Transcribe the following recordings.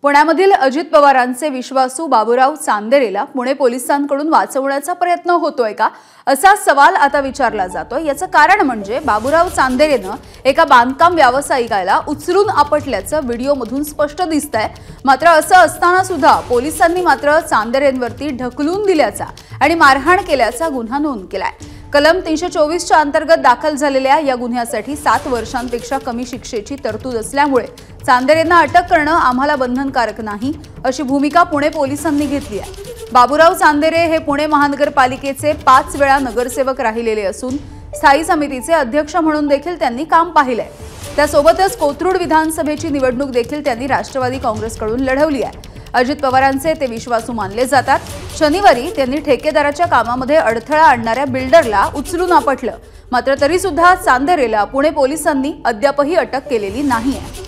पुण्यामधील अजित पवारांचे विश्वासू बाबूराव चांदेरेला पुणे पोलिसांकडून वाचवण्याचा प्रयत्न होतोय का असा सवाल आता विचारला जातोय। याचं कारण म्हणजे बाबूराव चांदेरेनं एका बांधकाम व्यावसायिकाला उचलून आपटल्याचं व्हिडिओमधून स्पष्ट दिसतंय। मात्र असं असताना सुद्धा पोलिसांनी मात्र चांदेरेंवरती ढकलून दिल्याचा आणि मारहाण केल्याचा गुन्हा नोंद केलाय। कलम 324 च्या अंतर्गत दाखल झालेल्या या गुन्ह्यासाठी 7 वर्षांपेक्षा कमी शिक्षेची तरतूद असल्यामुळे चांदेरेंना अटक करणं आम्हाला बंधनकारक नाही अशी भूमिका पुणे पोलिसांनी घेतली आहे। बाबूराव चांदेरे हे पुणे महानगरपालिकेचे 5 वेळा नगरसेवक राहिलेले असून स्थायी समितीचे अध्यक्ष म्हणून देखील त्यांनी काम पाहिलंय। त्यासोबतच कोथरूड विधानसभेची निवडणूक देखील त्यांनी राष्ट्रवादी काँग्रेसकडून लढवली आहे। अजित पवारांचे ते विश्वासू मानले जातात। शनिवारी त्यांनी ठेकेदाराच्या कामामध्ये अडथळा आणणाऱ्या बिल्डरला उचलून आपटलं। मात्र तरी सुद्धा चांदेरेला पुणे पोलिसांनी अद्यापही अटक केलेली नाहीये।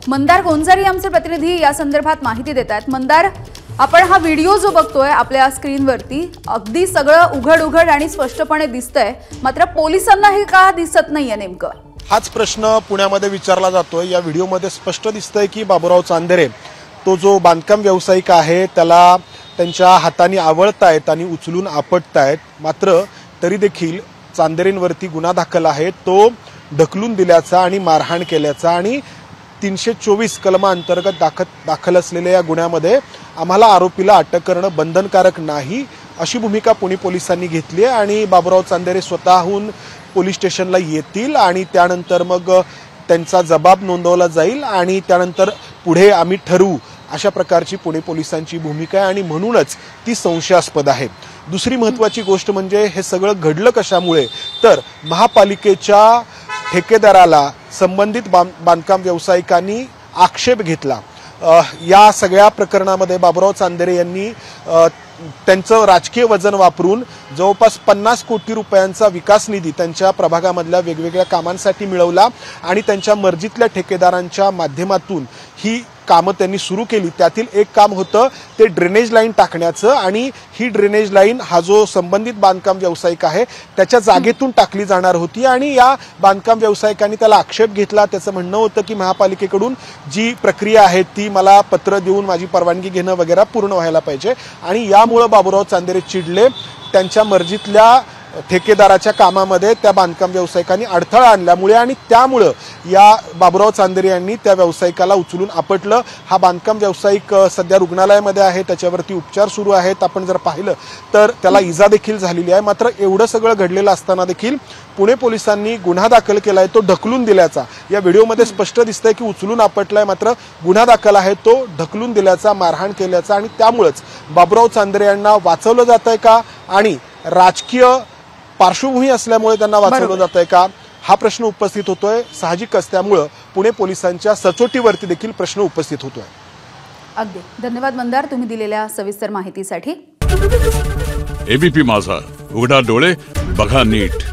मंदार गोंजारी आमचे प्रतिनिधी या संदर्भात माहिती देतात। मंदार, आपण हा व्हिडिओ जो बघतोय आपल्या स्क्रीनवरती अगदी सगळं उघड आणि स्पष्टपणे दिसतंय, मात्र पोलिसांना हे का दिसत नाहीये नेमकं? हाच प्रश्न पुण्यामध्ये विचारला जातोय। या व्हिडिओमध्ये स्पष्ट दिसतंय की बाबूराव चांदेरे तो जो बांधकाम व्यावसायिक आहे त्याला त्यांच्या हाताने आवळतायत आणि उचलून आपटतायत। मात्र तरी देखील चांदेरेंवरती गुन्हा दाखल आहे तो ढकलून दिल्याचा आणि मारहाण केल्याचा आणि 324 कलमांतर्गत दाखल असलेल्या या गुन्ह्यामध्ये आम्हाला आरोपीला अटक करणं बंधनकारक नाही अशी भूमिका पुणे पोलिसांनी घेतली आहे। आणि बाबूराव चांदेरे स्वतःहून पोलीस स्टेशनला येतील आणि त्यानंतर मग त्यांचा जबाब नोंदवला जाईल आणि त्यानंतर पुढे आम्ही ठरवू अशा प्रकारची पुणे पोलिसांची भूमिका आहे आणि म्हणूनच ती संशयास्पद आहे। दुसरी महत्त्वाची गोष्ट म्हणजे हे सगळं घडलं कशामुळे, तर महापालिकेच्या ठेकेदाराला संबंधित बांधकाम व्यावसायिकांनी आक्षेप घेतला। या सगळ्या प्रकरणामध्ये बाबूराव चांदेरे यांनी त्यांचं राजकीय वजन वापरून जवळपास 50 कोटी रुपयांचा विकास निधी त्यांच्या प्रभागामधल्या वेगवेगळ्या कामांसाठी मिळवला आणि त्यांच्या मर्जीतल्या ठेकेदारांच्या माध्यमातून ही कामं त्यांनी सुरू केली। त्यातील एक काम होतं ते ड्रेनेज लाईन टाकण्याचं आणि ही ड्रेनेज लाईन हा जो संबंधित बांधकाम व्यावसायिक आहे त्याच्या जागेतून टाकली जाणार होती आणि या बांधकाम व्यावसायिकांनी त्याला आक्षेप घेतला। त्याचं म्हणणं होतं की महापालिकेकडून जी प्रक्रिया आहे ती मला पत्र देऊन माझी परवानगी घेणं वगैरे पूर्ण व्हायला पाहिजे आणि यामुळे बाबूराव चांदेरे चिडले। त्यांच्या मर्जीतल्या ठेकेदाराच्या कामामध्ये त्या बांधकाम व्यावसायिकांनी अडथळा आणल्यामुळे आणि त्यामुळे या बाबूराव चांदेरे यांनी त्या व्यावसायिकाला उचलून आपटलं। हा बांधकाम व्यावसायिक सध्या रुग्णालयामध्ये आहे, त्याच्यावरती उपचार सुरू आहेत। आपण जर पाहिलं तर त्याला इजा देखील झालेली आहे। मात्र एवढं सगळं घडलेलं असताना देखील पुणे पोलिसांनी गुन्हा दाखल केलाय तो ढकलून दिल्याचा। या व्हिडिओमध्ये स्पष्ट दिसतंय की उचलून आपटलाय, मात्र गुन्हा दाखल आहे तो ढकलून दिल्याचा, मारहाण केल्याचा आणि त्यामुळेच बाबूराव चांदेरे यांना वाचवलं जातंय का आणि राजकीय पार्श्वभूमी असल्यामुळे त्यांना वाचवलं जातंय का हा प्रश्न उपस्थित होतोय। साहजिकच त्यामुळे पुणे पोलिसांच्या सचोटीवरती देखील प्रश्न उपस्थित होतोय। अगदी धन्यवाद मंदार, तुम्ही दिलेल्या सविस्तर माहितीसाठी। एबीपी माझा, उघडा डोळे बघा नीट।